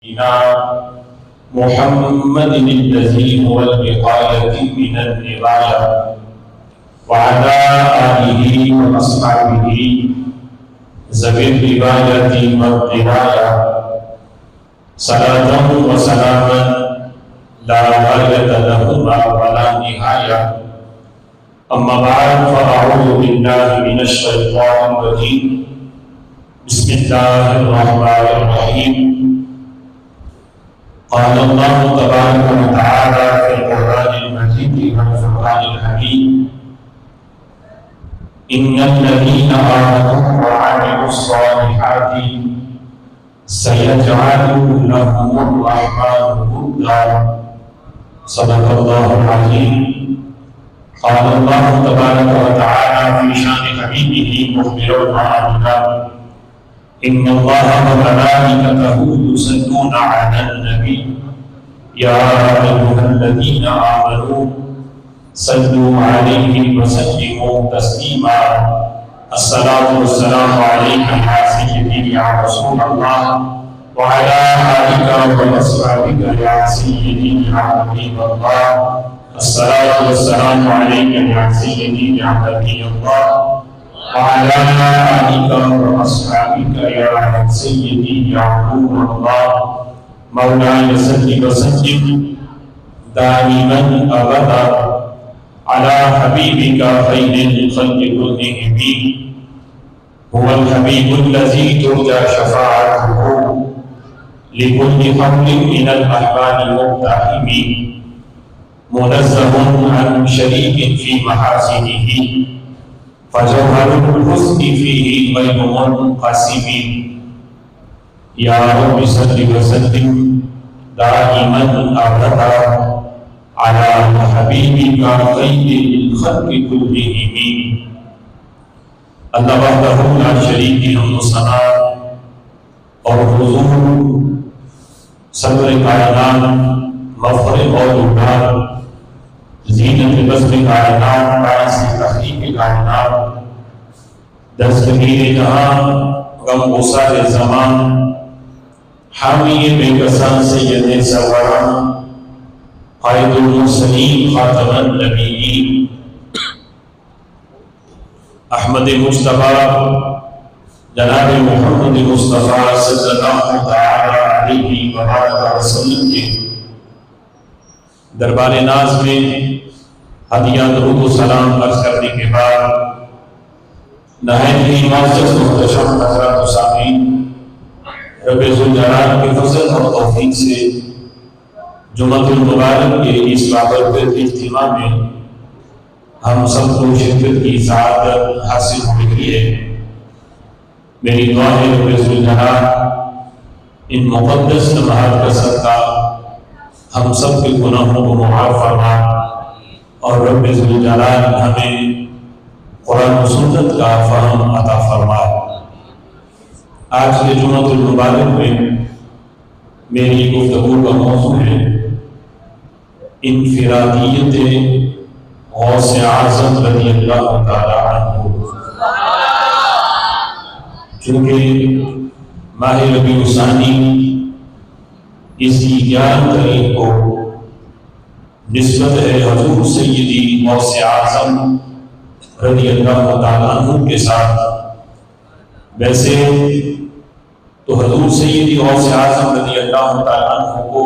إلى محمد الذي هو الوقاية من الرواية وعلى آله وأصحابه ذوي الرواية والدراية صلاة وسلاما لا غاية لهما ولا نهاية. أما بعد فأعوذ بالله من الشيطان الرجيم. بسم الله الرحمن الرحيم. قال الله تبارك وتعالى في القرآن المجيد والفرقان الحميد: إن الذين آمنوا وعملوا الصالحات سيجعل لهم الرحمن ودا. صدق الله العظيم. قال الله تبارك وتعالى في شان حبيبه مخبرا عنه: إن الله وملائكته يصلون على النبي يا أيها الذين آمنوا صلوا عليه وسلموا تسليما. الصلاة والسلام عليك يا سيدي يا رسول الله وعلى آلك وأصحابك يا سيدي يا حبيب الله. الصلاة والسلام عليك يا سيدي يا نبي الله وعلى آلك وأصحابك يا سيدي يا رسول الله. مولاي صل وسلم دائما أبدا على حبيبك خير الخلق كلهم. هو الحبيب الذي ترجى شفاعته لكل قول من الأحباب المقتحم. منزه عن شريك في محاسنه فجوهر الحسن فيه غير منقسم. يا رب صل وسلم دائما أبدا على حبيبك خير الخلق كلهم. اللہ وحدہ لا شریک حمد و ثنا اور حضور صدر کائنات مفخر اور زینت بسر کائنات باعث تخلیق کائنات دستگیر جہاں غم غصہ زمان حامی بے کسان سید سوران قائد المرسلین خاتم النبیین احمد مصطفیٰ جناب محمد مصطفیٰ صلی اللہ تعالی علیہ وآلہ وسلم کے دربار ناز میں ہدیہ درود و سلام عرض کرنے کے بعد نہایت ہی معزز محتشم حضرات و سامعین، رب ذوالجلال کے فضل اور توفیق سے جمعۃ المبارک کے اس بابرکت اجتماع میں ہم سب کو شرکت کی سعادت حاصل ہو رہی ہے۔ میری دعا ہے رب ذوالجلال ان مقدس لمحات کا صدقہ ہم سب کے گناہوں کو معاف فرما اور رب ذوالجلال ہمیں قرآن و سنت کا فہم عطا فرما۔ آج کے جمعۃ المبارک میں میری گفتگو کا موضوع ہے انفرادیت غوث اعظم رضی اللہ تعالی عنہ۔ چونکہ ماہ ربیع الثانی اس کی 11 تاریخ کو نسبت ہے حضور سیدی غوث اعظم رضی اللہ تعالی عنہ کے ساتھ۔ ویسے تو حضور سیدی غوث اعظم رضی اللہ تعالی عنہ کو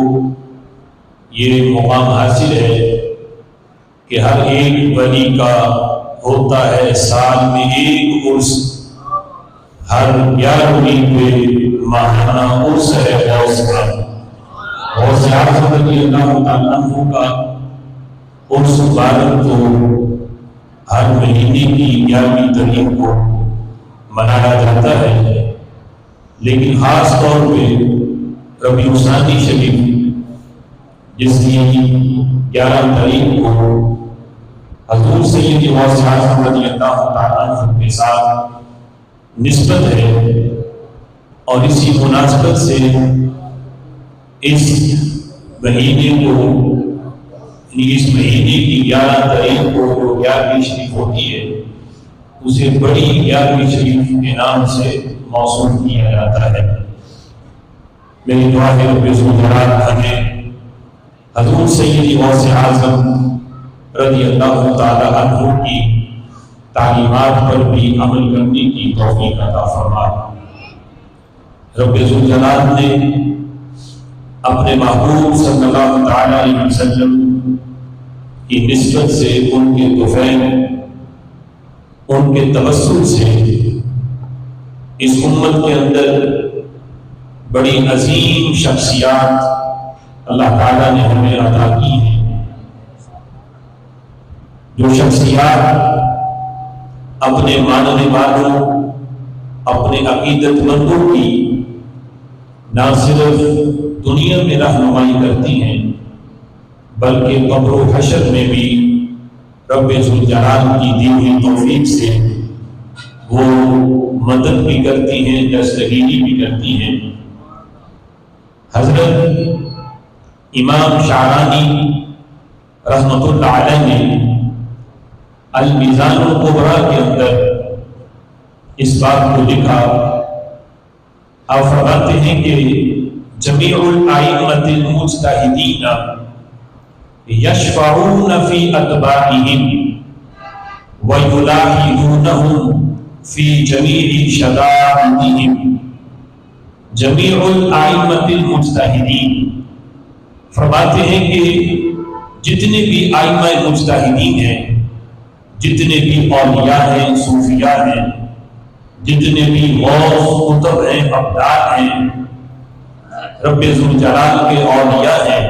یہ مقام حاصل ہے کہ ہر ایک ولی کا ہوتا ہے سال میں ایک عرس، ہر 11ویں پہ ماہانہ عرس ہے غوث کا۔ غوث اعظم رضی اللہ تعالی عنہ کا عرس مبارک تو ہر مہینے کی 11ویں تاریخ کو منایا جاتا ہے، لیکن خاص طور پہ ربیع الثانی شریف جس کی 11 تاریخ کو حضور سیدی غوث اعظم رضی اللہ تعالی عنہ کے ساتھ نسبت ہے، اور اسی مناسبت سے اس مہینے کو اس مہینے کی 11 تاریخ کو جو 11ویں شریف ہوتی ہے اسے بڑی 11ویں شریف کے نام سے موسوم کیا جاتا ہے۔ میری دعا ہے رب ذوالجلال ہمیں حضور سیدی غوث اعظم رضی اللہ تعالی عنہ کی تعلیمات پر بھی عمل کرنے کی توفیق عطا فرما۔ رب ذوالجلال نے اپنے محبوب صلی اللہ تعالی علیہ وسلم کی نسبت سے، ان کے طفیل، ان کے توسل سے اس امت کے اندر بڑی عظیم شخصیات اللہ تعالیٰ نے ہمیں عطا کی ہیں، جو شخصیات اپنے ماننے والوں، اپنے عقیدت مندوں کی نہ صرف دنیا میں رہنمائی کرتی ہیں بلکہ قبر و حشر میں بھی رب ذوالجلال کی دی ہوئی توفیق سے وہ مدد بھی کرتی ہیں، دستگیری بھی کرتی ہیں۔ حضرت امام شعرانی رحمۃ اللہ علیہ نے المیزان الکبریٰ کے اندر اس بات کو لکھا، آپ فرماتے ہیں کہ جمیع الائمۃ المجتہدین یشفعون فی اتباعہم ویلاحظونہم فی جمیع شدائدہم۔ جمیع الائمۃ المجتہدین فرماتے ہیں کہ جتنے بھی ائمہ مجتہدین ہیں، جتنے بھی اولیاء ہیں، صوفیاء ہیں، جتنے بھی غوث قطب ہیں، ابدال ہیں، رب ذوالجلال کے اولیاء ہیں،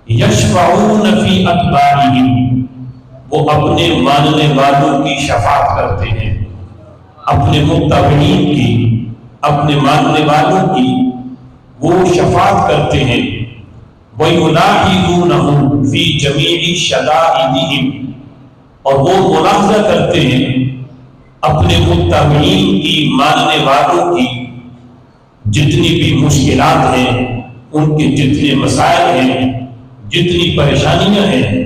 یشفعون فی اتباعہم، وہ اپنے ماننے والوں کی شفاعت کرتے ہیں، اپنے متبعین کی، اپنے ماننے والوں کی وہ شفاعت کرتے ہیں۔ وَيُلَاحِظُونَهُمْ فِي جَمِيعِ شَدَائِدِهِمْ، اور وہ ملاحظہ کرتے ہیں اپنے متبعین کی، ماننے والوں کی جتنی بھی مشکلات ہیں، ان کے جتنے مسائل ہیں، جتنی پریشانیاں ہیں،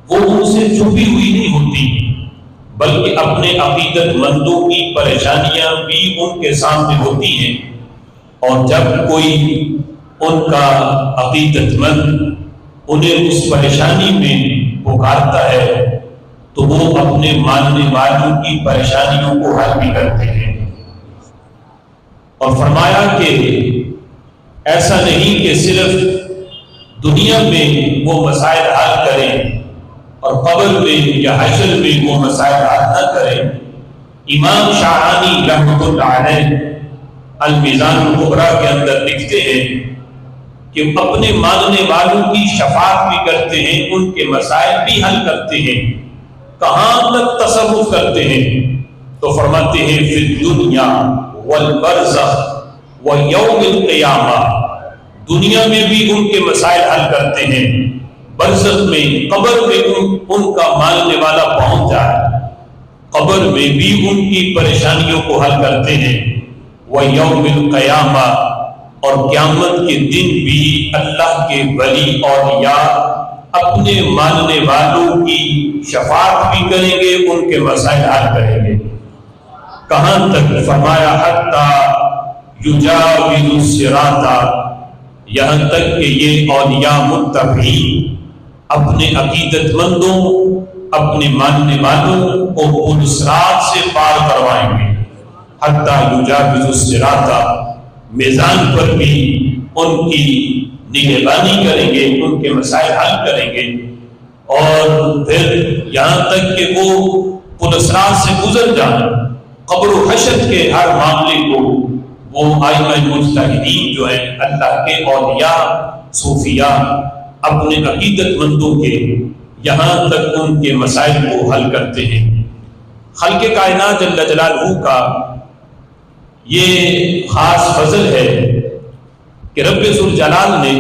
وہ ان سے چھپی ہوئی نہیں ہوتی بلکہ اپنے عقیدت مندوں کی پریشانیاں بھی ان کے سامنے ہوتی ہیں۔ اور جب کوئی ان کا عقیدت مند انہیں اس پریشانی میں پکارتا ہے تو وہ اپنے ماننے والوں کی پریشانیوں کو حل بھی کرتے ہیں۔ اور فرمایا کہ ایسا نہیں کہ صرف دنیا میں وہ مسائل حل کریں اور قبر میں یا حشر میں وہ مسائل حل نہ کریں۔ امام شعرانی رحمۃ اللہ علیہ المیزان الکبریٰ کے اندر لکھتے ہیں کہ اپنے ماننے والوں کی شفاعت بھی کرتے ہیں، ان کے مسائل بھی حل کرتے ہیں۔ کہاں تک تصرف کرتے ہیں تو فرماتے ہیں فی الدنیا والبرزخ ویوم القیامہ، دنیا میں بھی ان کے مسائل حل کرتے ہیں، برزخ میں، قبر میں ان کا ماننے والا پہنچ جائے، قبر میں بھی ان کی پریشانیوں کو حل کرتے ہیں۔ ویوم القیامہ، اور قیامت کے دن بھی اللہ کے ولی اولیاء اپنے ماننے والوں کی شفاعت بھی کریں گے، ان کے مسائل حل کریں گے۔ کہاں تک؟ فرمایا حتی یجاوز الصراط، یہاں تک کہ یہ اولیاء متبعین اپنے عقیدت مندوں، اپنے ماننے والوں کو پل صراط سے پار کروائیں گے۔ حتی یجاوز الصراط، میزان پر بھی ان کی نگہبانی کریں گے، ان کے مسائل حل کریں گے، اور پھر یہاں تک کہ وہ پل صراط سے گزر جائیں، قبر و حشر کے ہر معاملے کو وہ ائمہ مجتہدین جو ہیں، اللہ کے اولیاء، صوفیاء، اپنے عقیدت مندوں کے، یہاں تک ان کے مسائل کو حل کرتے ہیں۔ خالق کائنات جل جلالہ کا یہ خاص فضل ہے کہ رب ذوالجلال نے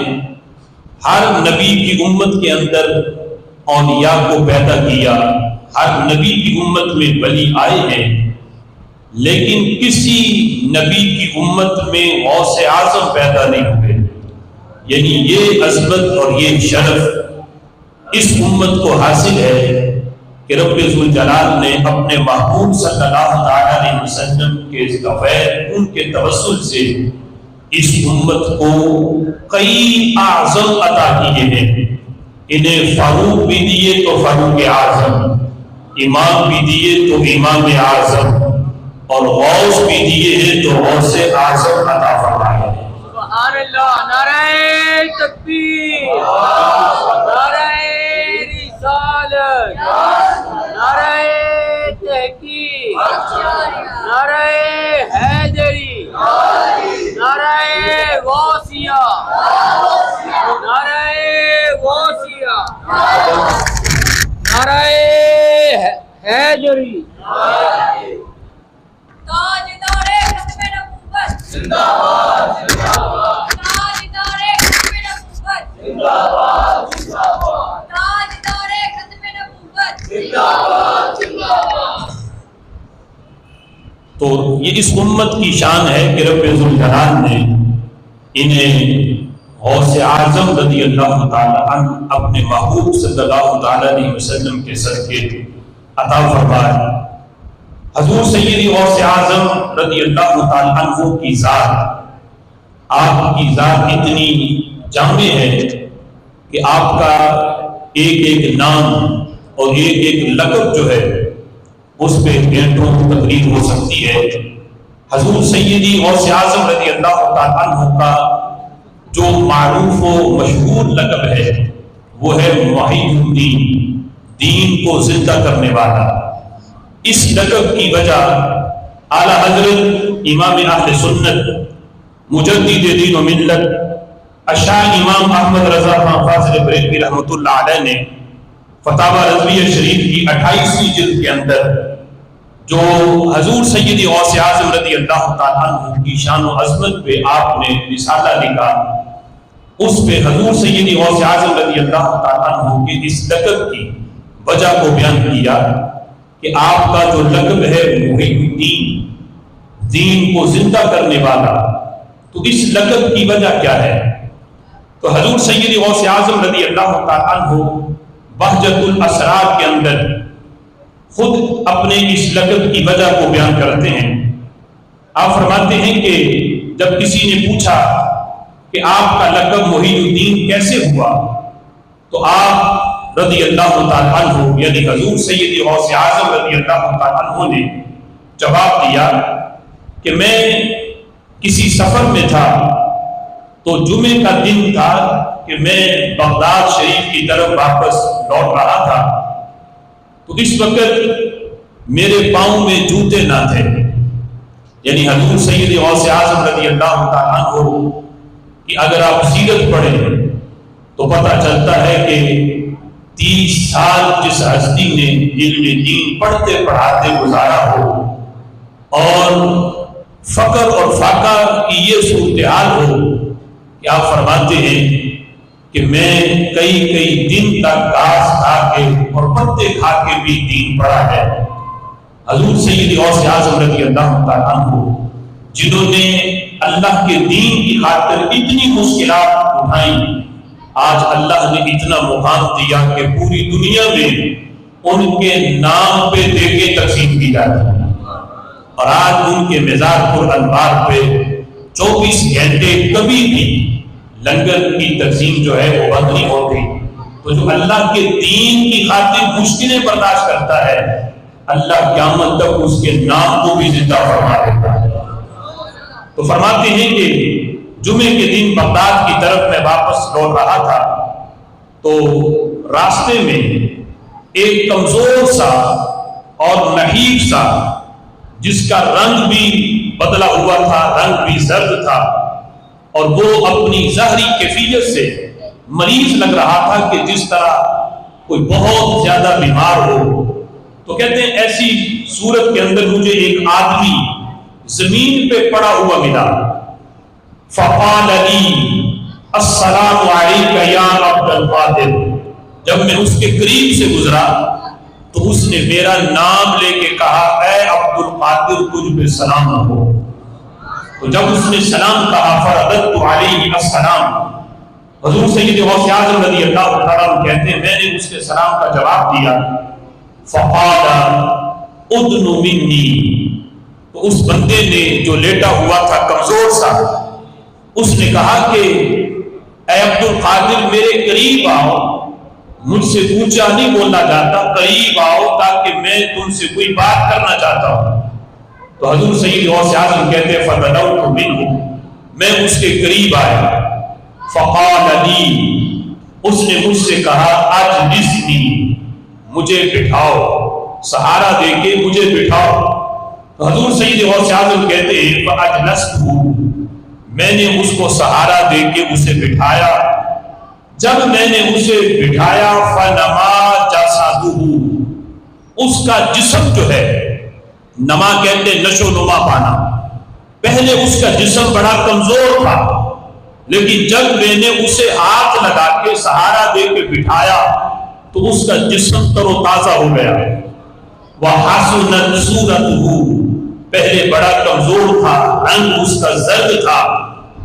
ہر نبی کی امت کے اندر اولیاء کو پیدا کیا، ہر نبی کی امت میں ولی آئے ہیں، لیکن کسی نبی کی امت میں غوث اعظم پیدا نہیں ہوئے۔ یعنی یہ عظمت اور یہ شرف اس امت کو حاصل ہے کہ رب ذوالجلال نے اپنے محبوب صلی اللہ علیہ وسلم کے فیض، ان کے توسل سے اس امت کو کئی اعظم عطا کیے ہیں. انہیں فاروق بھی دیے تو فاروق اعظم، امام بھی دیے تو امام اعظم، اور غوث بھی دیے ہیں تو غوث اعظم عطا فرمائے. سبحان اللہ. نعرہ تکبیر، نعرہ رسالت، نعرہ تحقیق، نعرہ حیدری، نعرہ غوثیہ، نعرہ غوثیہ، نعرہ حیدری. تاجدار ختم نبوت زندہ باد زندہ باد. تاجدار ختم نبوت زندہ باد زندہ باد. تاجدار ختم نبوت زندہ باد زندہ باد. تو یہ اس امت کی شان ہے کہ رب ذوالجلال نے انہیں غوث اعظم رضی اللہ تعالی عنہ اپنے محبوب صلی اللہ تعالی علیہ وسلم کے صدقے عطا فرمایا. حضور سیدی غوث اعظم رضی اللہ تعالی عنہ کی ذات، آپ کی ذات اتنی جامع ہے کہ آپ کا ایک ایک نام اور ایک ایک لقب جو ہے اس پہ گھنٹوں تقریر ہو سکتی ہے. حضور سیدی غوث اعظم رضی اللہ تعالی عنہ کا جو معروف و مشہور لقب ہے وہ ہے محی الدین، دین کو زندہ کرنے والا. اس لقب کی وجہ اعلیٰ حضرت امام اہل سنت مجدد دین و ملت اشاعرہ امام احمد رضا خان فاضل بریلوی رحمۃ اللہ علیہ نے فتاوی رضویہ شریف کی 28ویں جلد کے اندر جو حضور سیدی غوث اعظم رضی اللہ تعالیٰ عنہ کی شان و عظمت پہ آپ نے رسالہ لکھا، اس پہ حضور سیدی غوث اعظم رضی اللہ تعالیٰ عنہ کی اس لقب کی وجہ کو بیان کیا کہ آپ کا جو لقب ہے محی الدین، دین کو زندہ کرنے والا، تو اس لقب کی وجہ کیا ہے؟ تو حضور سیدی غوث اعظم رضی اللہ تعالیٰ عنہ بہجت الاسرار کے اندر خود اپنے اس لقب کی وجہ کو بیان کرتے ہیں. آپ فرماتے ہیں کہ جب کسی نے پوچھا کہ آپ کا لقب محی الدین کیسے ہوا، تو آپ رضی اللہ تعالیٰ عنہ یعنی حضور سیدی غوث اعظم رضی اللہ تعالیٰ عنہ نے جواب دیا کہ میں کسی سفر میں تھا، تو جمعے کا دن تھا کہ میں بغداد شریف کی طرف واپس لوٹ رہا تھا، تو اس وقت میرے پاؤں میں جوتے نہ تھے. یعنی حضور سیدی غوث اعظم رضی اللہ تعالیٰ عنہ کہ اگر آپ سیرت پڑھیں تو پتہ چلتا ہے کہ 30 سال جس ہستی نے علم دین پڑھتے پڑھاتے گزارا ہو اور فقر اور فاقہ کی یہ صورتحال ہو کہ آپ فرماتے ہیں کہ میں کئی دن تک گھاس کھا کے اور پتے کھا کے بھی دین پڑھا ہے. حضور سیدی غوث اعظم رضی اللہ تعالیٰ عنہ جنہوں نے اللہ کے دین کی خاطر اتنی مشکلات اٹھائیں، آج اللہ نے اتنا مقام دیا کہ پوری دنیا میں ان کے نام پہ دیگیں تقسیم کی جاتی ہیں، اور آج ان کے مزار پر انوار پہ 24 گھنٹے کبھی بھی لنگر کی تقسیم جو ہے وہ بند نہیں ہوتی. تو جو اللہ کے دین کی خاطر مشکلیں برداشت کرتا ہے، اللہ قیامت تک اس کے نام کو بھی زندہ فرما دیتا ہے. تو فرماتے ہیں کہ جمعے کے دن بغداد کی طرف میں واپس لوٹ رہا تھا، تو راستے میں ایک کمزور سا اور نحیف سا جس کا رنگ بھی بدلا ہوا تھا، رنگ بھی زرد تھا، اور وہ اپنی ظاہری کیفیت سے مریض لگ رہا تھا کہ جس طرح کوئی بہت زیادہ بیمار ہو. تو کہتے ہیں ایسی صورت کے اندر مجھے ایک آدمی زمین پہ پڑا ہوا ملا. فقال لی السلام علیک یا عبد القادر. جب میں اس کے قریب سے گزرا تو اس نے میرا نام لے کے کہا اے عبد القادر تجھ پہ سلام ہو. تو جب اس نے سلام کہا فرددت علیہ السلام. حضور سید غوث اعظم رضی اللہ تعالیٰ عنہ کہتے ہیں میں نے اس کے سلام کا جواب دیا. فقال ادن منی. تو اس بندے نے جو لیٹا ہوا تھا کمزور سا، اس نے کہا کہ اے عبد القادر میرے قریب آؤ، مجھ سے اونچا نہیں بولنا چاہتا، قریب آؤ تاکہ میں تم سے کوئی بات کرنا چاہتا ہوں۔ تو حضور سید غوث اعظم کہتے ہیں فَتَدَوْتُ مِنْهُ، میں اس کے قریب آیا، فَقَالَ لِي، اس نے مجھ سے کہا اجلسنی، مجھے بٹھاؤ، سہارا دے کے مجھے بٹھاؤ۔ تو حضور سید غوث اعظم کہتے ہیں فَأَجْلَسْتُهُ، میں نے اس کو سہارا دے کے اسے بٹھایا، جب میں نے اسے بٹھایا فَنَمَا جَسَدُهُ، اس کا جسم جو ہے، نما کہتے ہیں نشو نما پانا، پہلے اس کا جسم بڑا کمزور تھا، لیکن جب میں نے اسے ہاتھ لگا کے سہارا دے کے بٹھایا تو اس کا جسم تر و تازہ ہو گیا۔ وَحَسُنَتْ صُورَتُهُ، پہلے بڑا کمزور تھا، رنگ اس کا زرد تھا،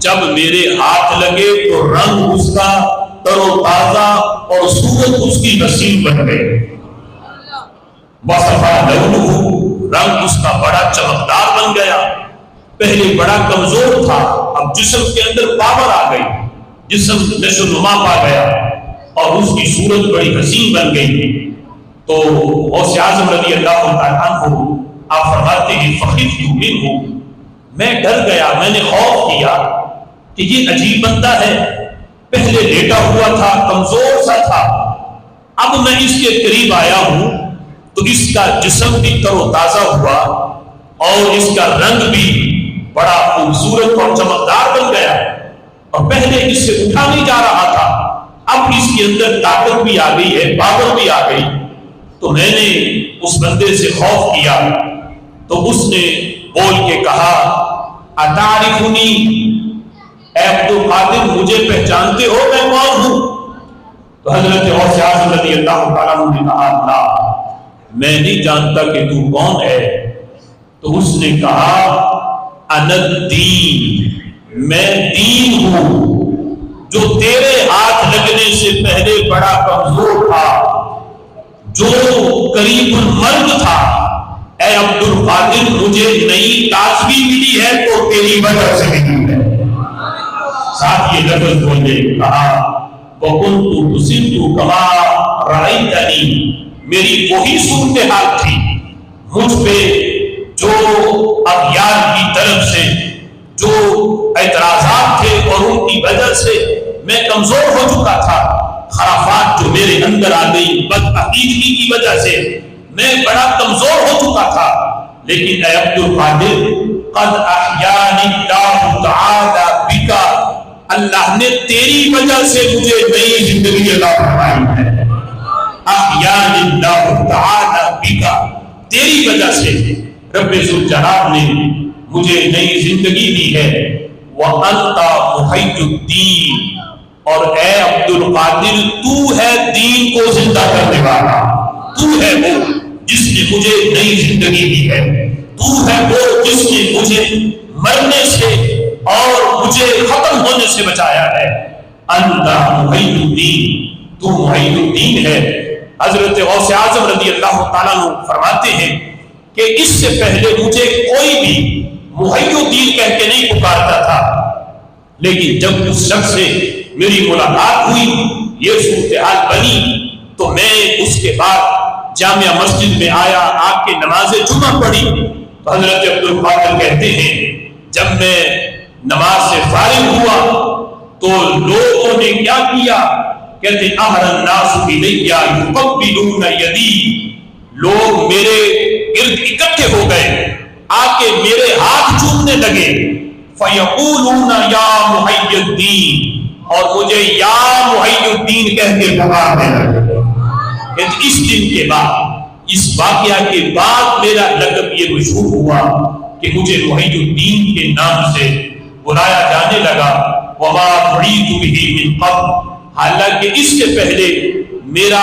جب میرے ہاتھ لگے تو رنگ اس کا تر و تازہ اور صورت اس کی حسین بن گئی۔ وَصَفَا لَوْنُهُ، رنگ اس کا بڑا چمکدار بن گیا، پہلے بڑا کمزور تھا، اب جسم کے اندر پاور آ گئی، جسم نشو نما پا گیا اور اس کی صورت بڑی حسین بن گئی۔ تو غوث اعظم رضی اللہ تعالیٰ عنہ آپ فرماتے ہیں فخفت منہ، میں ڈر گیا، میں نے خوف کیا کہ یہ عجیب بندہ ہے، پہلے لیٹا ہوا تھا، کمزور سا تھا، اب میں اس کے قریب آیا ہوں تو اس کا جسم بھی تر و تازہ ہوا اور اس کا رنگ بھی بڑا خوبصورت اور چمکدار بن گیا، اور پہلے اس سے اٹھا نہیں جا رہا تھا، اب اس کے اندر طاقت بھی آ گئی ہے، پاور بھی آ گئی۔ تو میں نے اس بندے سے خوف کیا، تو اس نے بول کے کہا اتعرفنی، اے عبد القادر مجھے پہچانتے ہو میں کون ہوں؟ تو حضرت غوث اعظم رضی اللہ تعالیٰ عنہ نے کہا لا، میں نہیں جانتا کہ تو کون ہے۔ تو اس نے کہا انا الدین، میں دین ہوں، جو تیرے ہاتھ لگنے سے پہلے بڑا کمزور تھا، جو قریب المرگ تھا، اے عبد القادر مجھے نئی تازگی ملی ہے تو تیری وجہ سے ملی ہے۔ ساتھ یہ لفظ بولے، کہا وَكُنْتُ تُسِرُّ كَمَا رَأَيْتَنِي، میری وہی صورتحال تھی، مجھ پہ جو اغیار کی طرف سے جو اعتراضات تھے اور ان کی وجہ سے میں کمزور ہو چکا تھا، خرافات جو میرے اندر آ گئی، بدعقیدگی کی وجہ سے میں بڑا کمزور ہو چکا تھا، لیکن اے عبد القادر قد احیانی اللہ تعالی بک، اللہ نے تیری وجہ سے مجھے نئی زندگی عطا فرمائی ہے۔ احیانی اللہ تعالی بک، تیری وجہ سے رب ذوالجلال نے مجھے نئی زندگی دی ہے۔ وانت محی الدین، اور اے عبد القادر تو ہے دین کو زندہ کرنے والا، تو ہے وہ جس نے مجھے نئی زندگی دی ہے، تو ہے وہ جس نے مجھے مرنے سے اور مجھے ختم ہونے سے بچایا ہے۔ انت محی الدین، تو محی الدین ہے۔ حضرت غوث اعظم رضی اللہ تعالیٰ عنہ فرماتے ہیں کہ اس سے پہلے مجھے کوئی بھی محی الدین کہہ کے نہیں پکارتا تھا، لیکن جب اس شخص سے میری ملاقات ہوئی، یہ صورتحال بنی، تو میں اس کے بعد جامعہ مسجد میں آیا، آ کے نماز جمعہ پڑھی۔ تو حضرت عبد القادر کہتے ہیں جب میں نماز سے فارغ ہوا تو لوگوں نے کیا کیا، کہتے احر الناس الیہ یقبلون یدی، لوگ میرے ارد اکٹھے ہو گئے، آ کے میرے ہاتھ چومنے لگے، فیقولون یا محی الدین، اور مجھے یا محی الدین کہہ کے پکارنے لگے۔ اس دن کے بعد، اس واقعہ کے بعد میرا لقب یہ مشہور ہوا کہ مجھے محی الدین کے نام سے بلایا جانے لگا۔ وما دعیت بہ من قبل، حالانکہ اس سے پہلے میرا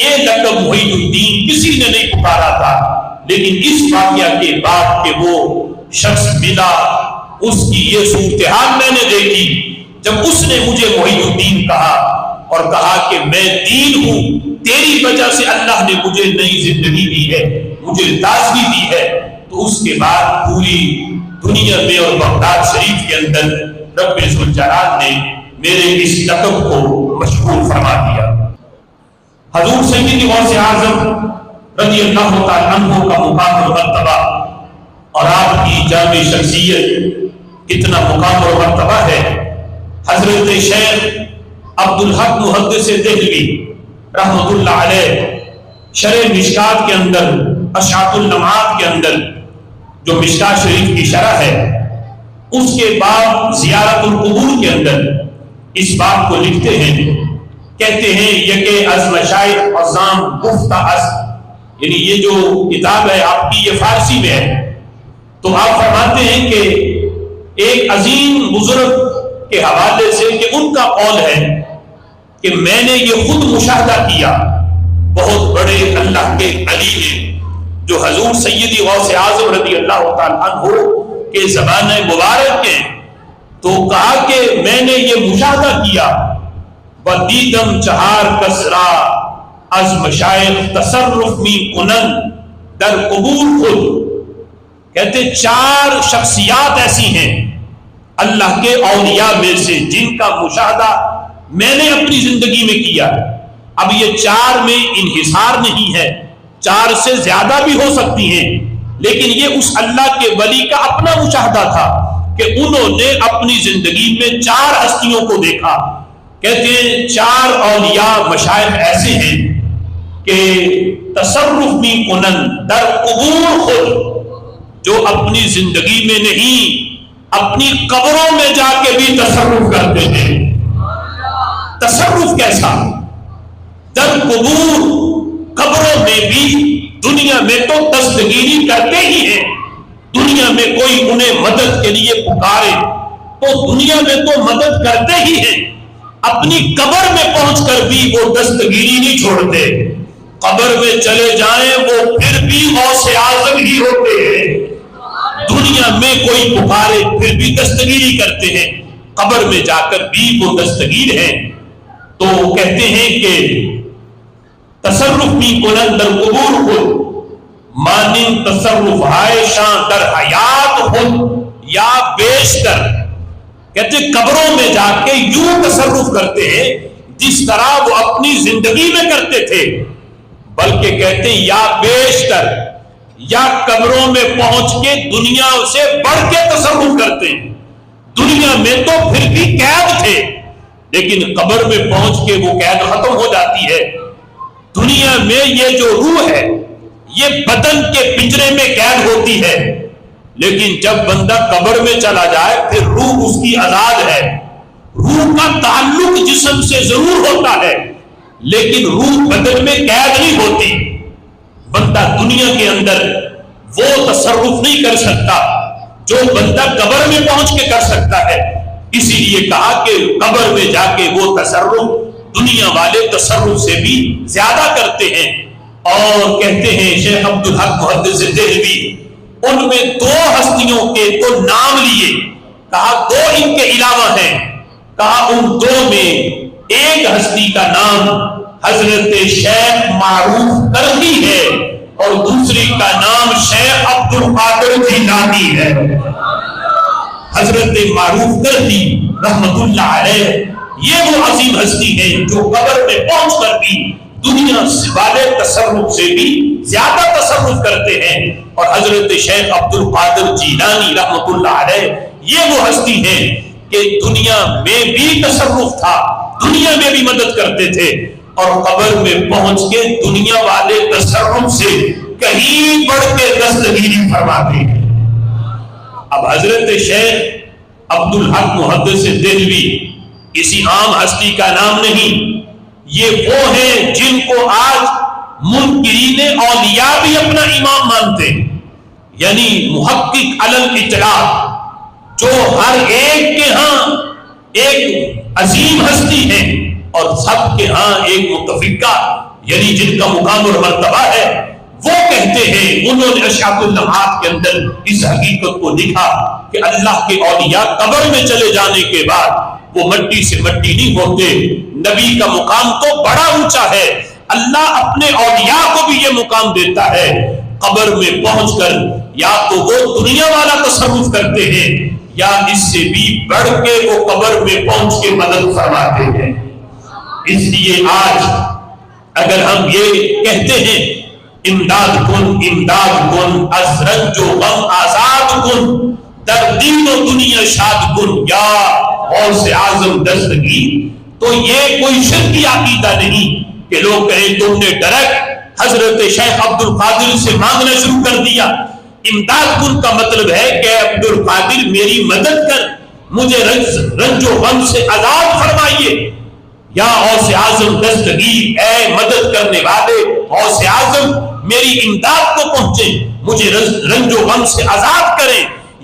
یہ لقب محی الدین کسی نے نہیں پکارا تھا، لیکن اس واقعہ کے بعد کہ وہ شخص ملا، اس کی یہ صورتحال میں نے دیکھی، جب اس نے مجھے محی الدین کہا اور کہا کہ میں دین ہوں، تیری وجہ سے اللہ نے مجھے نئی زندگی دی ہے، مجھے تازگی دی ہے، تو اس کے بعد پوری دنیا میں اور بغداد شریف کے اندر رب ذوالجلال نے میرے اس لقب کو مشغول فرما دیا۔ حضور سیدی غوث اعظم رضی اللہ تعالیٰ عنہ کا مقام اور مرتبہ اور آپ کی جامع شخصیت کتنا مقام اور مرتبہ ہے۔ حضرت شیخ عبدالحق محدث دہلوی رحمۃ اللہ علیہ شرح مشکات کے اندر اشعۃ اللمعات کے اندر جو مشکات شریف کی شرح ہے اس کے بعد زیارت القبور کے اندر اس بات کو لکھتے ہیں، کہتے ہیں یکے از مشائخ عظام گفتہ از، یعنی یہ جو کتاب ہے آپ کی یہ فارسی میں ہے، تو آپ فرماتے ہیں کہ ایک عظیم بزرگ کے حوالے سے کہ ان کا قول ہے کہ میں نے یہ خود مشاہدہ کیا، بہت بڑے اللہ کے علی ہیں جو حضور سیدی غوث اعظم رضی اللہ تعالیٰ عنہ کے زمانہ مبارک کے، تو کہا کہ میں نے یہ مشاہدہ کیا ودیدم چہار کسرا از مشائخ تصرف می کنن در قبور خود، کہتے چار شخصیات ایسی ہیں اللہ کے اولیاء میں سے جن کا مشاہدہ میں نے اپنی زندگی میں کیا۔ اب یہ چار میں انحصار نہیں ہے، چار سے زیادہ بھی ہو سکتی ہیں، لیکن یہ اس اللہ کے ولی کا اپنا مشاہدہ تھا کہ انہوں نے اپنی زندگی میں چار ہستیوں کو دیکھا۔ کہتے ہیں چار اولیاء مشائخ ایسے ہیں کہ تصرف میں کنن در قبور خود، جو اپنی زندگی میں نہیں اپنی قبروں میں جا کے بھی تصرف کرتے ہیں۔ تصرف کیسا؟ در قبور، قبروں میں بھی دنیا میں تو دستگیری کرتے ہی ہیں، دنیا میں کوئی انہیں مدد کے لیے پکارے تو دنیا میں تو مدد کرتے ہی ہیں، اپنی قبر میں پہنچ کر بھی وہ دستگیری نہیں چھوڑتے، قبر میں چلے جائیں وہ پھر بھی غوث اعظم ہی ہوتے ہیں، دنیا میں کوئی پکارے پھر بھی دستگیری کرتے ہیں، قبر میں جا کر بھی وہ دستگیر ہیں۔ تو کہتے ہیں کہ تصرف می کنن در قبور خود مانند تصرف ہائے شان در حیات خود یا بیشتر، کہتے قبروں میں جا کے یوں تصرف کرتے ہیں جس طرح وہ اپنی زندگی میں کرتے تھے، بلکہ کہتے ہیں یا بیشتر، یا قبروں میں پہنچ کے دنیا سے بڑھ کے تصرف کرتے ہیں۔ دنیا میں تو پھر بھی قید تھے، لیکن قبر میں پہنچ کے وہ قید ختم ہو جاتی ہے۔ دنیا میں یہ جو روح ہے یہ بدن کے پنجرے میں قید ہوتی ہے، لیکن جب بندہ قبر میں چلا جائے پھر روح اس کی آزاد ہے۔ روح کا تعلق جسم سے ضرور ہوتا ہے لیکن روح بدن میں قید نہیں ہوتی۔ بندہ دنیا کے اندر وہ تصرف نہیں کر سکتا جو بندہ قبر میں پہنچ کے کر سکتا ہے، اسی لیے کہا کہ قبر میں جا کے وہ تصرف دنیا والے تصرف سے بھی زیادہ کرتے ہیں۔ اور کہتے ہیں شیخ عبدالحق محدث دہلوی ان میں دو ہستیوں کے تو نام لیے، کہا دو ان کے علاوہ ہیں، کہا ان دو میں ایک ہستی کا نام حضرت شیخ معروف کرخی ہے اور دوسری کا نام شیخ عبدالقادر جیلانی ہے۔ حضرت معروف کرخی رحمت اللہ علیہ یہ وہ عظیم ہستی ہے جو قبر میں پہنچ کر بھی دنیا والے تصرف سے بھی زیادہ تصرف کرتے ہیں، اور حضرت شیخ عبدالقادر جیلانی رحمت اللہ علیہ یہ وہ ہستی ہیں کہ دنیا میں بھی تصرف تھا، دنیا میں بھی مدد کرتے تھے، اور قبر میں پہنچ کے دنیا والے تصرف سے کہیں بڑھ کے دستگیری فرماتے ہیں۔ اب حضرت شیخ عبدالحق محدث دہلوی کسی عام ہستی کا نام نہیں، یہ وہ ہیں جن کو آج منکرین اولیاء بھی اپنا امام مانتے ہیں، یعنی محقق علی الاطلاق، جو ہر ایک کے ہاں ایک عظیم ہستی ہے اور سب کے ہاں ایک متفقہ، یعنی جن کا مقام اور مرتبہ ہے، وہ کہتے ہیں، انہوں نے اشعۃ اللمعات کے اندر اس حقیقت کو لکھا کہ اللہ کے اولیاء قبر میں چلے جانے کے بعد وہ مٹی سے مٹی نہیں ہوتے، نبی کا مقام تو بڑا اونچا ہے، اللہ اپنے اولیاء کو بھی یہ مقام دیتا ہے، قبر میں پہنچ کر یا تو وہ دنیا والا تصرف کرتے ہیں یا اس سے بھی بڑھ کے وہ قبر میں پہنچ کے مدد فرماتے ہیں۔ اس لیے آج اگر ہم یہ کہتے ہیں امداد کن از رنج و غم آزاد کن، در دین و دنیا شاد کن یا غوث اعظم دستگیر، تو یہ کوئی شرکی عقیدہ نہیں کہ لوگ کہیں تم نے ڈائریکٹ حضرت شیخ عبد القادر سے مانگنا شروع کر دیا۔ امداد کن کا مطلب ہے کہ عبد القادر میری مدد کر، مجھے رنج و غم سے آزاد فرمائیے، یا غوث اعظم دستگیر، اے مدد کرنے والے غوث اعظم میری امداد کو پہنچے، مجھے رنج و غم سے آزاد کریں۔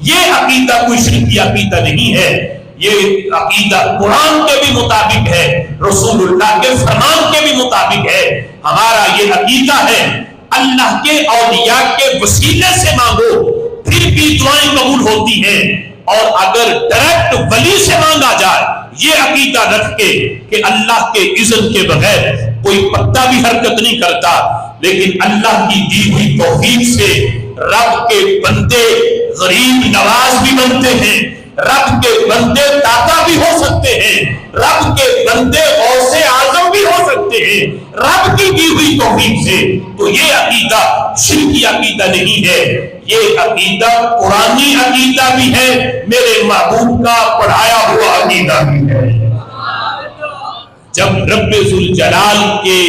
یہ عقیدہ کوئی شرکی عقیدہ نہیں ہے، یہ عقیدہ قرآن کے بھی مطابق ہے، رسول اللہ کے فرمان کے بھی مطابق ہے۔ ہمارا یہ عقیدہ ہے اللہ کے اولیاء کے وسیلے سے مانگو پھر بھی دعائیں قبول ہوتی ہیں، اور اگر ڈائریکٹ ولی سے مانگا جائے یہ عقیدہ رکھ کے کہ اللہ کے اذن کے بغیر کوئی پتا بھی حرکت نہیں کرتا، لیکن اللہ کی دی ہوئی توفیق سے رب کے بندے غریب نواز بھی بنتے ہیں، رب کے بندے داتا بھی ہو سکتے ہیں، رب کے بندے غوث اعظم بھی ہو سکتے ہیں رب کی دی ہوئی توفیق سے۔ تو یہ عقیدہ شرکی عقیدہ نہیں ہے، یہ عقیدہ قرآنی عقیدہ بھی ہے، میرے محبوب کا پڑھایا ہوا عقیدہ بھی ہے۔ جب رب ذوالجلال کے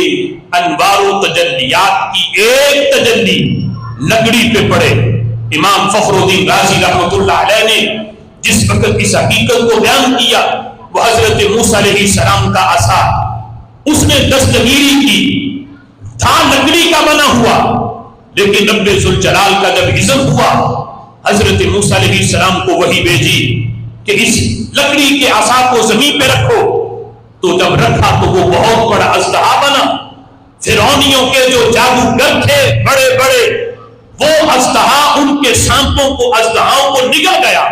انوار و تجلیات کی ایک تجلی لکڑی پہ پڑے، امام فخر الدین رازی رحمۃ اللہ علیہ نے جس وقت اس حقیقت کو بیان کیا، وہ حضرت موسیٰ علیہ السلام کا عصا اس نے دستگیری کی، تھا لکڑی کا بنا ہوا، لیکن رب ذوالجلال کا جب اذن ہوا حضرت موسیٰ علیہ السلام کو وحی بھیجی کہ اس لکڑی کے عصا کو زمین پہ رکھو، تو جب رکھا تو وہ بہت بڑا اژدہا بنا۔ فرعونیوں کے جو جادوگر تھے بڑے بڑے، وہ اژدہا ان کے سانپوں کو اژدہاؤں کو نگل گیا۔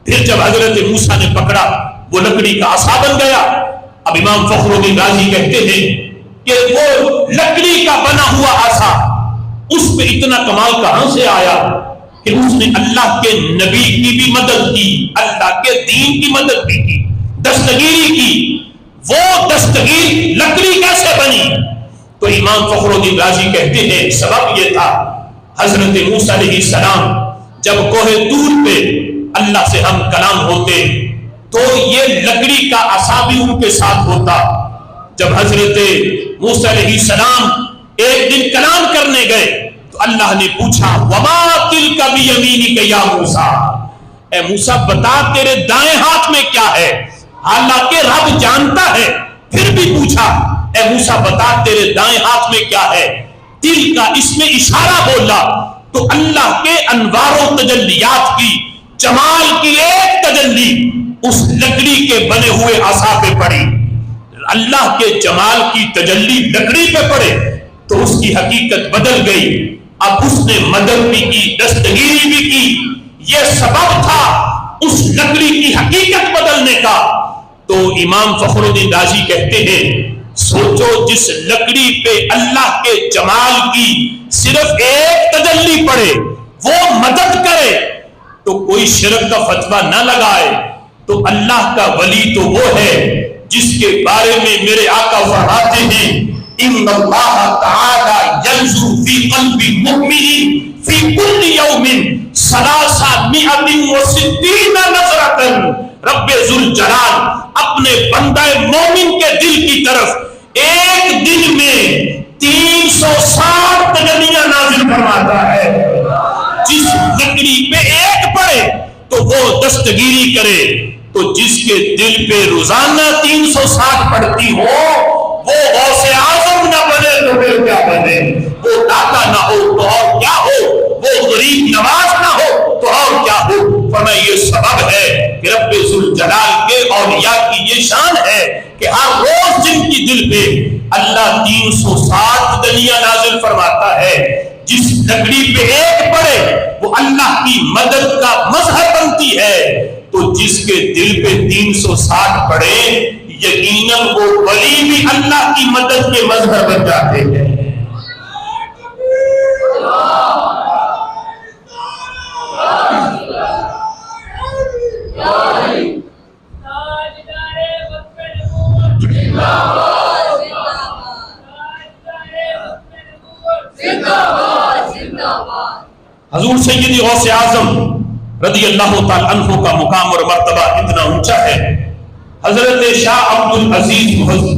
پھر جب حضرت موسیٰ نے پکڑا وہ لکڑی کا عصا بن گیا۔ اب امام فخر الدین رازی کہتے ہیں کہ وہ لکڑی کا بنا ہوا عصا، اس پہ اتنا کمال کہاں سے آیا کہ اس نے اللہ کے نبی کی بھی مدد کی، اللہ کے دین کی مدد بھی کی، دستگیری کی۔ وہ دستگیر لکڑی کیسے بنی؟ تو امام فخر الدین رازی کہتے ہیں سبب یہ تھا، حضرت موسیٰ علیہ السلام جب کوہ طور پہ اللہ سے ہم کلام ہوتے تو یہ لکڑی کا عصا بھی ان کے ساتھ ہوتا۔ جب حضرت موسیٰ علیہ السلام ایک دن کلام کرنے گئے تو اللہ نے پوچھا وما تلک بیمینک یا موسیٰ، اے موسیٰ بتا تیرے دائیں ہاتھ میں کیا ہے؟ حالانکہ رب جانتا ہے پھر بھی پوچھا اے موسیٰ بتا تیرے دائیں ہاتھ میں کیا ہے؟ دل کا اس میں اشارہ بولا تو اللہ کے انوار و تجلیات کی جمال کی ایک تجلی اس لکڑی کے بنے ہوئے عصا پہ پڑی۔ اللہ کے جمال کی تجلی لکڑی پہ پڑے تو اس کی حقیقت بدل گئی۔ اب اس نے مدد بھی کی، دستگیری بھی کی، یہ سبب تھا اس لکڑی کی حقیقت بدلنے کا۔ تو امام فخر الدین رازی کہتے ہیں سوچو جس لکڑی پہ اللہ کے جمال کی صرف ایک تجلی پڑے وہ مدد کرے تو کوئی شرک کا فتویٰ نہ لگائے، تو اللہ کا ولی تو وہ ہے جس کے بارے میں میرے آقا فرماتے ہیں ان اللہ تعالی ينظر فی قلب المؤمن فی کل یوم 360 نظرۃ۔ رب ذوالجلال اپنے بندہ مومن کے دل کی طرف ایک دن میں 360 تجلیاں نازل فرماتا ہے۔ جس لکڑی پہ ایک پڑے تو وہ دستگیری کرے، تو جس کے دل پہ روزانہ 360 پڑتی ہو وہ غوث اعظم نہ بنے تو پھر کیا بنے؟ وہ داتا نہ ہو تو اور کیا ہو؟ وہ غریب نواز نہ ہو تو اور کیا ہو؟ فرمایا یہ سبب ہے کہ رب ذوالجلال کے اولیاء کی یہ شان ہے کہ ہر روز جن کی دل پہ اللہ 360 تجلیاں نازل فرماتا ہے، جس لکڑی پہ ایک پڑے وہ اللہ کی مدد کا مظہر بنتی ہے، تو جس کے دل پہ 360 پڑے یقیناً وہ ولی بھی اللہ کی مدد کے مظہر بن جاتے ہیں۔ حضور سیدی غوث اعظم رضی اللہ تعالی عنہ کا مقام اور مرتبہ اتنا اونچا ہے. حضرت شاہ عبد العزیز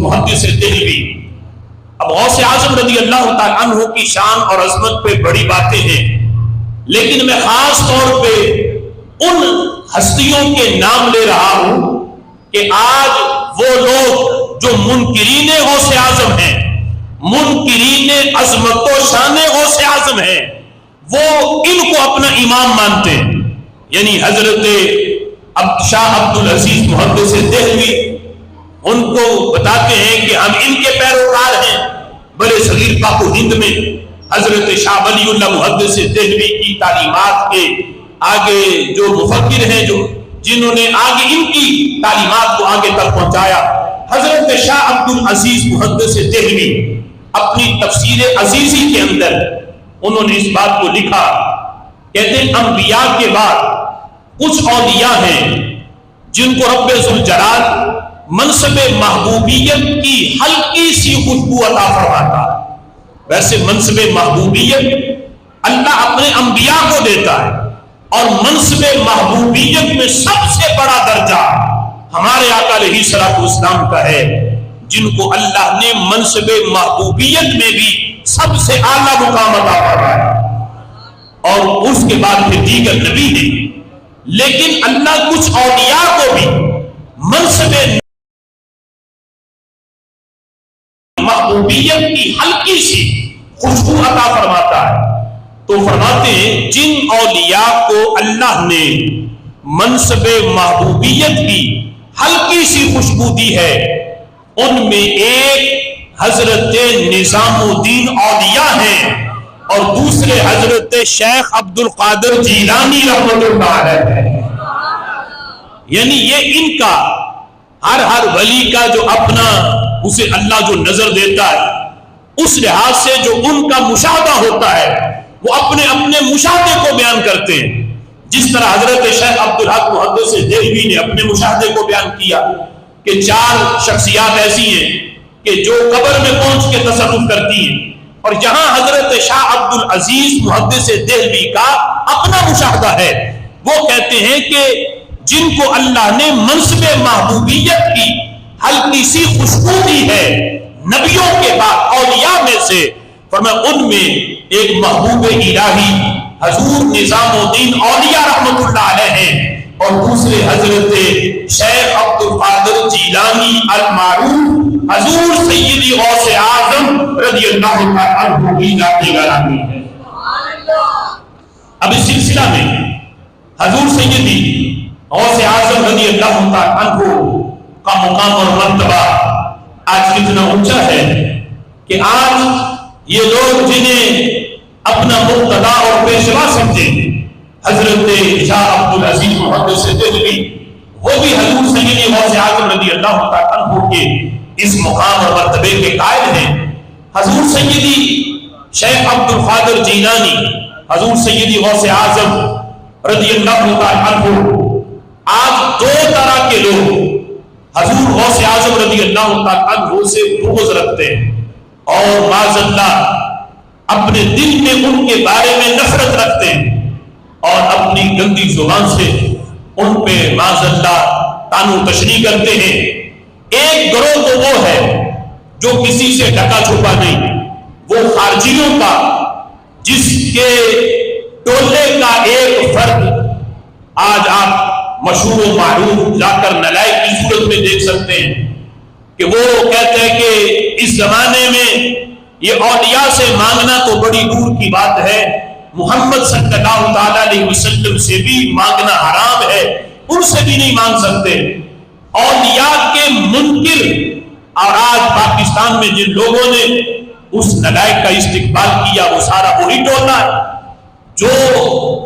محدث دہلوی، اب غوث اعظم رضی اللہ تعالی عنہ کی شان اور عظمت پہ بڑی باتیں ہیں، لیکن میں خاص طور پہ ان ہستیوں کے نام لے رہا ہوں کہ آج وہ لوگ جو منکرین غوث اعظم ہیں، منکرین عظمت و شان غوث اعظم ہیں، وہ ان کو اپنا امام مانتے ہیں. یعنی حضرت شاہ عبد العزیز محدث دہلوی ان کو بتاتے ہیں کہ ہم ان کے پیروکار ہیں. بڑے صغیر پاک و ہند میں حضرت شاہ ولی اللہ محدث دہلوی کی تعلیمات کے آگے جو مفکر ہیں، جو جنہوں نے آگے ان کی تعلیمات کو آگے تک پہنچایا، حضرت شاہ عبد العزیز محدث دہلوی اپنی تفسیر عزیزی کے اندر انہوں نے اس بات کو لکھا، کہتے ہیں انبیاء کے بعد کچھ اولیاء ہیں جن کو رب ذوالجلال منصب محبوبیت کی ہلکی سی خوشبو عطا فرماتا ہے. ویسے منصب محبوبیت اللہ اپنے انبیاء کو دیتا ہے، اور منصب محبوبیت میں سب سے بڑا درجہ ہمارے آقا علیہ الصلوۃ والسلام کا ہے، جن کو اللہ نے منصب محبوبیت میں بھی سب سے اعلیٰ مقام عطا فرمایا، اور اس کے بعد پھر دیگر نبی ہیں. لیکن اللہ کچھ اولیاء کو بھی منصب محبوبیت کی ہلکی سی خوشبو عطا فرماتا ہے. تو فرماتے ہیں جن اولیاء کو اللہ نے منصب محبوبیت کی ہلکی سی خوشبو دی ہے، ان میں ایک حضرت نظام الدین اولیاء ہیں، اور دوسرے حضرت شیخ عبد القادر جیلانی رحمۃ اللہ علیہ ہے. یعنی یہ ان کا ہر ولی کا جو اپنا اسے اللہ جو نظر دیتا ہے، اس لحاظ سے جو ان کا مشاہدہ ہوتا ہے وہ اپنے اپنے مشاہدے کو بیان کرتے ہیں. جس طرح حضرت شیخ عبد الحق محدث دہلوی نے اپنے مشاہدے کو بیان کیا کہ 4 شخصیات ایسی ہیں کہ جو قبر میں پہنچ کے تصرف کرتی ہیں، اور جہاں حضرت شاہ عبد العزیز محدث دہلوی کا اپنا مشاہدہ ہے، وہ کہتے ہیں کہ جن کو اللہ نے منصب محبوبیت کی ہلکی سی خوشبو دی ہے نبیوں کے بعد اولیاء میں سے، فرمایا ان میں ایک محبوب الہی حضور نظام الدین اولیاء رحمۃ اللہ علیہ ہیں، اور دوسرے حضرت شیخ عبد القادر جیلانی المعروف حضور سیدی غوث اعظم رضی اللہ عنہ کی ذات گرامی ہے. اب اس سلسلہ میں حضور سیدی غوث اعظم رضی اللہ عنہ کا مقام اور مرتبہ آج کتنا اونچا ہے کہ آج یہ لوگ جنہیں اپنا مقتدا اور پیشوا سمجھے، حضرت شاہ عبد العزیز محدث دہلوی، وہ بھی حضور سیدی غوث اعظم رضی اللہ عنہ کے اس مقام اور مرتبے کے قائل ہیں. حضور سیدی شیخ عبد القادر جیلانی، حضور سیدی غوث اعظم رضی اللہ عنہ، آج 2 طرح کے لوگ حضور غوث اعظم رضی اللہ عنہ سے بغض رکھتے ہیں، اور معاذ اللہ اپنے دل میں ان کے بارے میں نفرت رکھتے ہیں، اور اپنی گندی زبان سے ان پہ معاذ اللہ طعن و تشنیع کرتے ہیں. ایک گروہ تو وہ ہے جو کسی سے ڈھکا چھپا نہیں، وہ خارجیوں کا، جس کے ٹولے کا ایک فرد آج آپ مشہور و معروف ذاکر نلائق کی صورت میں دیکھ سکتے ہیں کہ وہ کہتے ہیں کہ اس زمانے میں یہ اولیاء سے مانگنا تو بڑی دور کی بات ہے، محمد صلی اللہ تعالی علیہ وسلم سے بھی مانگنا حرام ہے، ان سے بھی نہیں مانگ سکتے. اولیاء کے منکر، اور آج پاکستان میں جن لوگوں نے اس نلائق کا استقبال کیا وہ سارا وہی ٹولہ ہے جو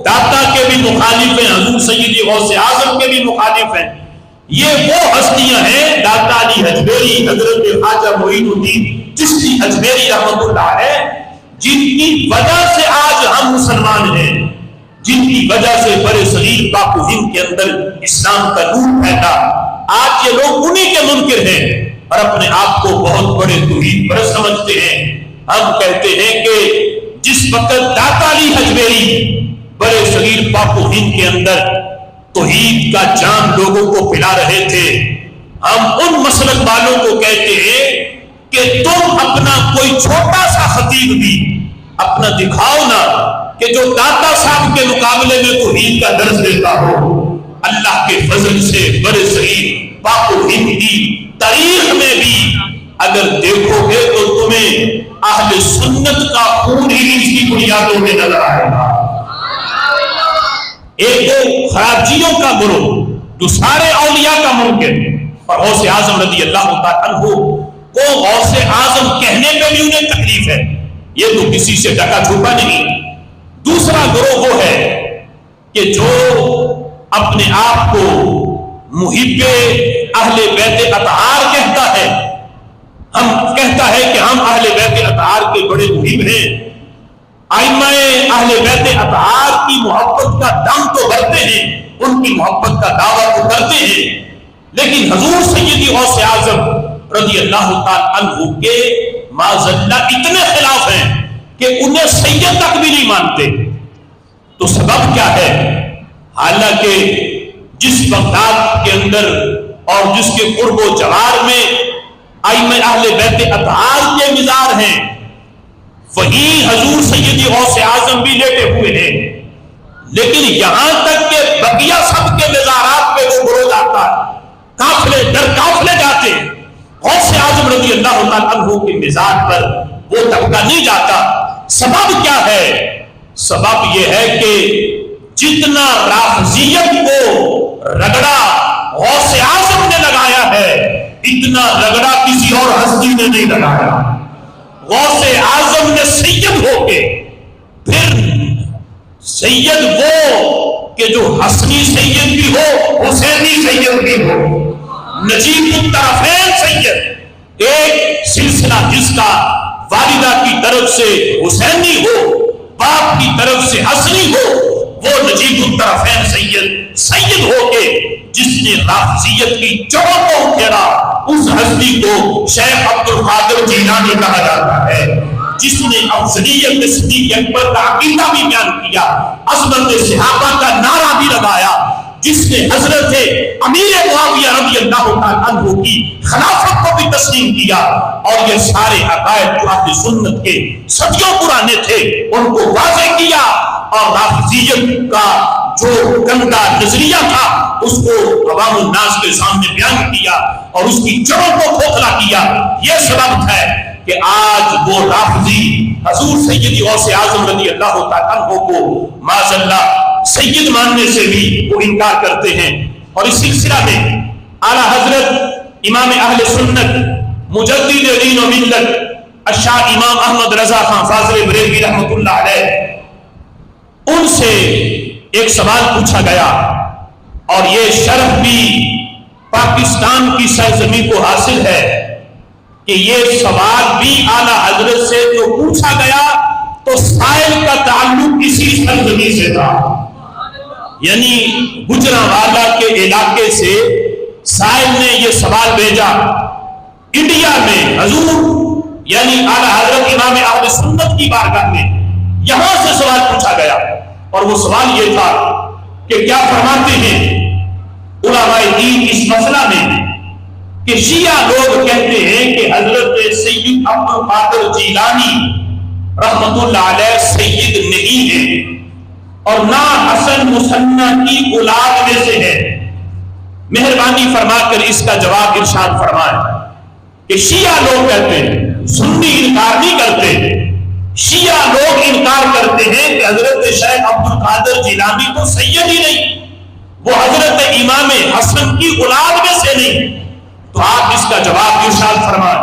داتا کے بھی مخالف ہیں، حضور سیدی غوث اعظم کے بھی مخالف ہیں. یہ وہ ہستیاں ہیں داتا علی حجویری، حضرت خواجہ معین الدین چشتی حجویری رحمۃ اللہ علیہ، جن کی وجہ سے آج ہم مسلمان ہیں، جن کی وجہ سے بڑے صغیر پاک و ہند کے اندر اسلام کا نور پھیلا. آج یہ لوگ انہی کے منکر ہیں اور اپنے آپ بڑے توحید پرست سمجھتے ہیں. ہم کہتے ہیں کہ جس وقت داتا علی حجویری بڑے صغیر پاک و ہند کے اندر توحید کا جام لوگوں کو پلا رہے تھے، ہم ان مسلک والوں کو کہتے ہیں کہ تم اپنا کوئی چھوٹا سا خطیب بھی اپنا دکھاؤ نا کہ جو داتا صاحب کے مقابلے میں توحید کا درس دیتا ہو. اللہ کے فضل سے بڑے صغیر پاک و ہند کی تاریخ میں بھی اگر دیکھو گے تو تمہیں اہل سنت کا خون ہی اس کی بنیادوں میں نظر آئے گا. ایک وہ خراجیوں کا گروہ جو سارے اولیاء کا ممکن اور غوث اعظم رضی اللہ تعالیٰ عنہ کو غوث اعظم کہنے پہ بھی انہیں تکلیف ہے، یہ تو کسی سے ڈکا چھپا نہیں. دوسرا گروہ وہ ہے کہ جو اپنے آپ کو محب اہل بیت اطہار کہتا ہے، ہم کہتا ہے کہ ہم اہل بیت اطہار کے بڑے محب ہیں، ائمہ اہل بیت اطہار کی محبت کا دم تو بھرتے ہیں، ان کی محبت کا دعویٰ تو کرتے ہیں، لیکن حضور سیدی غوث اعظم رضی اللہ تعالی عنہ کے معذاللہ اتنے خلاف ہیں کہ انہیں سید تک بھی نہیں مانتے. تو سبب کیا ہے؟ حالانکہ جس بغداد کے اندر اور جس کے قرب و جوار میں ائمہ اہل بیت اطہار کے مزار ہیں، وہیں حضور سیدی غوث اعظم بھی لیٹے ہوئے ہیں، لیکن یہاں تک کہ بقیہ سب کے مزارات پہ وہ گروہ جاتا ہے، قافلے در قافلے جاتے ہیں، غوث اعظم رضی اللہ تعالیٰ عنہ کے مزار پر وہ طبقہ نہیں جاتا. سبب کیا ہے؟ سبب یہ ہے کہ جتنا رافضیت کو رگڑا غوث اعظم نے لگایا ہے اتنا رگڑا کسی اور ہستی نے نہیں لگایا. غوث اعظم نے سید ہو کے پھر سید وہ کہ جو حسنی سید بھی ہو حسینی سید بھی ہو، نجیب الطرفین سید، ایک سلسلہ جس کا والدہ کی طرف سے حسینی ہو باپ کی طرف سے حسنی ہو، وہ نجیب الطرفین سید ہو کے جس نے رافضیت کی جڑوں کو اکھیڑا، اس ہستی کو شیخ عبد القادر جیلانی کہا جاتا ہے، جس نے افضلیت صدیق اکبر کا عقیدہ بھی بیان کیا، عظمت صحابہ کا نعرہ بھی لگایا، جس نے حضرت امیر معاویہ رضی اللہ تعالیٰ عنہ کی خلافت کو بھی تسلیم کیا، اور یہ سارے عقائد جو اہل سنت کے صدیوں پرانے تھے ان کو واضح کیا، اور رافضیت کا جو گندا نظریہ تھا اس کو عوام الناس کے سامنے بیان کیا اور اس کی جڑوں کو کھوکھلا کیا. یہ سبب ہے کہ آج وہ رافضی حضور سیدی غوث اعظم رضی اللہ تعالیٰ عنہ کو معاذاللہ سید ماننے سے بھی وہ انکار کرتے ہیں. اور اس سلسلہ میں اعلیٰ حضرت امام اہل سنت مجدد دین و ملت الشاہ امام احمد رضا خان فاضل بریلوی رحمۃ اللہ علیہ، ان سے ایک سوال پوچھا گیا اور یہ شرف بھی پاکستان کی سرزمین کو حاصل ہے کہ یہ سوال بھی اعلیٰ حضرت سے جو پوچھا گیا تو سائل کا تعلق اسی سرزمین سے تھا، یعنی گجرانوالہ کے علاقے سے سائل نے یہ سوال بھیجا انڈیا میں حضور یعنی اعلیٰ حضرت امام اہل سنت کی بارگاہ میں، یہاں سے سوال پوچھا گیا اور وہ سوال یہ تھا کہ کیا فرماتے ہیں علماء دین اس مسئلہ میں کہ شیعہ لوگ کہتے ہیں کہ حضرت سید عبد القادر جیلانی رحمت اللہ علیہ سید نہیں ہے اور نہ حسن مصنع کی اولاد میں سے ہے. مہربانی فرما کر اس کا جواب ارشاد فرمائیں کہ شیعہ لوگ کہتے ہیں، سنی انکار نہیں کرتے، شیعہ لوگ انکار کرتے ہیں کہ حضرت شیخ عبد القادر جیلانی تو سید ہی نہیں، وہ حضرت امام حسن کی اولاد میں سے نہیں. تو آپ اس کا جواب ارشاد فرمائیں.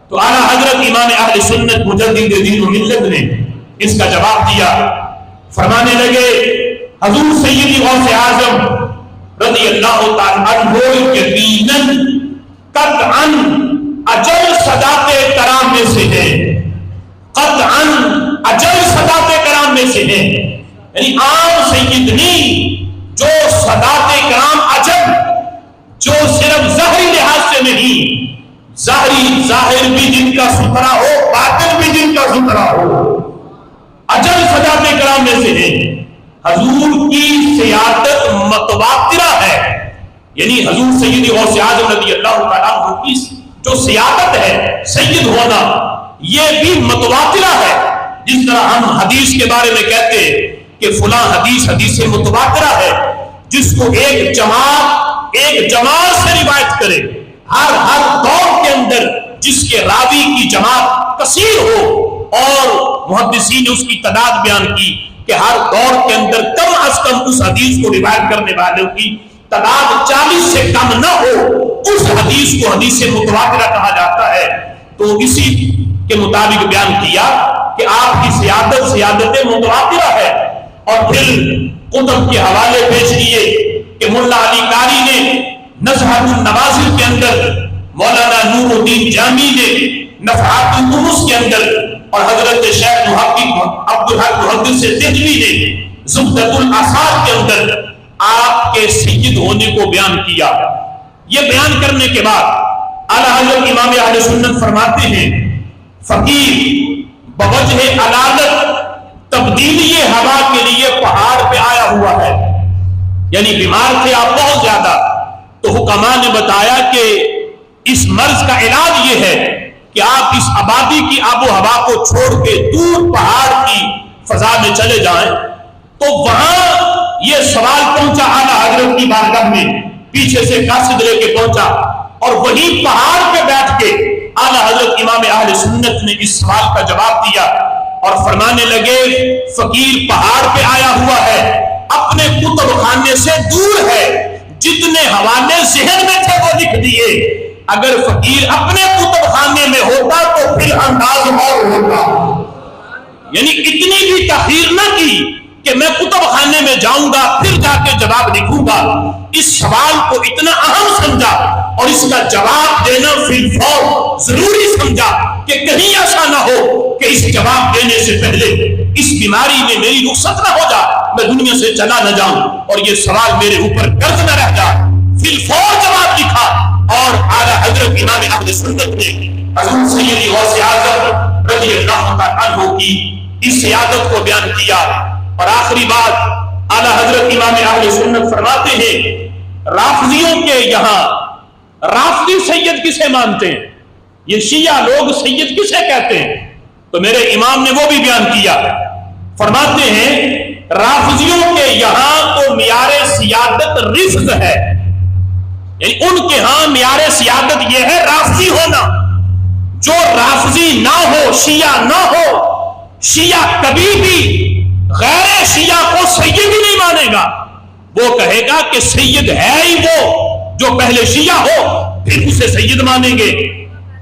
تو اعلیٰ حضرت امام اہل سنت مجدد دین و ملت نے اس کا جواب دیا، فرمانے لگے حضور سیدی غوث اعظم رضی اللہ تعالی عنہ یقیناً قطعاً اجل سادات کرام میں سے ہے، قطعاً اجل سادات کرام میں سے ہے، یعنی عام سید نہیں، جو سادات کرام اجل، جو صرف ظاہری لحاظ سے نہیں ظاہر بھی جن کا ستھرا ہو، باطن بھی جن کا ستھرا ہو، اجل سادات کرام میں سے ہیں۔ حضور کی سیادت متواترہ ہے، یعنی حضور سیدی غوث اعظم رضی اللہ تعالیٰ عنہ کی جو سیادت ہے، سید ہونا، یہ بھی متواترہ ہے۔ جس طرح ہم حدیث کے بارے میں کہتے ہیں کہ فلاں حدیث متواترہ ہے، جس کو ایک جماعت سے روایت کرے، ہر دور کے اندر جس کے راوی کی جماعت کثیر ہو، اور محدثین نے اس کی تعداد بیان کی کہ ہر دور کے اندر کم از کم اس حدیث کو روایت کرنے والوں کی تعداد 40 سے کم نہ ہو، اس حدیث کو حدیث متواترہ کہا جاتا ہے۔ تو اسی کے مطابق بیان کیا کہ آپ کی سیادت متواترہ ہے۔ اور پھر کتب کے حوالے پیش کیے کہ ملا علی قاری نے نزہۃ النوازل کے اندر، مولانا نور الدین جامی نے نفحات القمص کے اندر، اور حضرت شیخ محقق عبدالحق محدث دہلوی نے زبدۃ الاثار کے اندر آپ کے سید ہونے کو بیان کیا۔ یہ بیان کرنے کے بعد اعلیٰ حضرت امام اہل سنت فرماتے ہیں، فقیر بوجہ علالت تبدیلی ہوا کے لیے پہاڑ پہ آیا ہوا ہے، یعنی بیمار تھے آپ بہت زیادہ، تو حکماء نے بتایا کہ اس مرض کا علاج یہ ہے کہ آپ اس آبادی کی آب و ہوا کو چھوڑ کے دور پہاڑ کی فضا میں چلے جائیں۔ تو وہاں یہ سوال پہنچا اعلیٰ حضرت کی بارگاہ میں، پیچھے سے قاصد لے کے پہنچا، اور وہی پہاڑ پہ بیٹھ کے اعلیٰ حضرت امام اہل سنت نے اس سوال کا جواب دیا اور فرمانے لگے، فقیر پہاڑ پہ آیا ہوا ہے، اپنے کتب خانے سے دور ہے، جتنے حوالے ذہن میں تھے وہ لکھ دیے۔ اگر فقیر اپنے کتب خانے میں ہوتا تو پھر انداز اور ہوتا، یعنی اتنی بھی تاخیر نہ کی کہ میں کتب خانے میں جاؤں گا پھر جا کے جواب لکھوں گا۔ اس سوال کو اتنا اہم سمجھا اور اس کا جواب دینا فی الفور ضروری سمجھا کہ کہیں ایسا نہ ہو کہ اس جواب دینے سے پہلے اس بیماری میں میری رخصت نہ ہو جائے، میں دنیا سے چلا نہ جاؤں اور یہ سوال میرے اوپر قرض نہ رہ جائے۔ فی الفور جواب لکھا، اور اعلیٰ حضرت امام اہل سنت نے حضور سیدی غوث اعظم رضی اللہ تعالیٰ عنہ کی اس سیادت کو بیان کیا۔ اور آخری بات اعلیٰ حضرت امام اہل سنت فرماتے ہیں، رافضیوں کے یہاں رافضی سید کسے مانتے ہیں، یہ شیعہ لوگ سید کسے کہتے ہیں؟ تو میرے امام نے وہ بھی بیان کیا، فرماتے ہیں رافضیوں کے یہاں تو معیار سیادت رفض ہے، یعنی ان کے ہاں معیار سیادت یہ ہے رافضی ہونا۔ جو رافضی نہ ہو، شیعہ نہ ہو، شیعہ کبھی بھی غیر شیعہ کو سید ہی نہیں مانے گا، وہ کہے گا کہ سید ہے ہی وہ جو پہلے شیعہ ہو، پھر اسے سید مانیں گے۔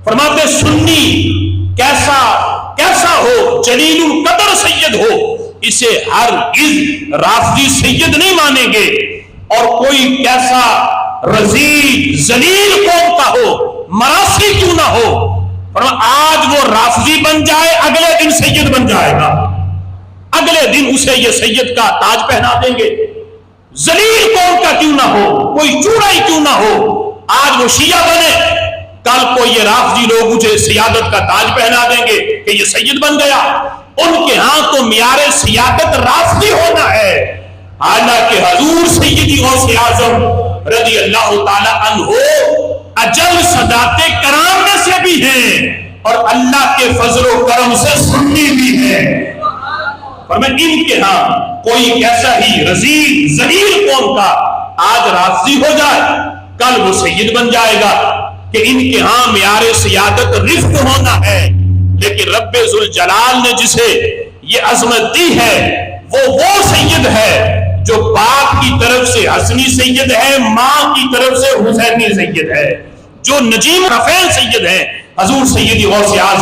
فرماتے سنی کیسا ہو، جلیل القدر سید ہو، اسے ہرگز رافضی سید نہیں مانیں گے، اور کوئی کیسا رذیل ذلیل قوم کا ہو، مراسی کیوں نہ ہو، آج وہ رافضی بن جائے اگلے دن سید بن جائے گا، اگلے دن اسے یہ سید کا تاج پہنا دیں گے۔ ذلیل قوم کا کیوں نہ ہو، کوئی چوڑا ہی کیوں نہ ہو، آج وہ شیعہ بنے، کل کو یہ رافضی لوگ اسے سیادت کا تاج پہنا دیں گے کہ یہ سید بن گیا۔ ان کے ہاں تو معیار سیادت رافضی ہونا ہے، حالانکہ حضور سیدی غوث اعظم رضی اللہ تعالی عنہ اجل سادات کرام میں سے بھی ہیں، اور اللہ کے فضل و کرم سے سنی بھی ہیں۔ اور میں ان کے ہاں کوئی کیسا ہی رذیل ذلیل قوم کا آج رافضی ہو جائے، کل وہ سید بن جائے گا، کہ ان کے ہاں معیار سیادت رفق ہونا ہے۔ لیکن رب ذوالجلال نے جسے یہ عظمت دی ہے وہ سید ہے جو باپ کی طرف سے حسنی سید ہے، ماں کی طرف سے حسینی سید ہے، جو نجیم رفیع سید ہے، حضور سیدی غوث اعظم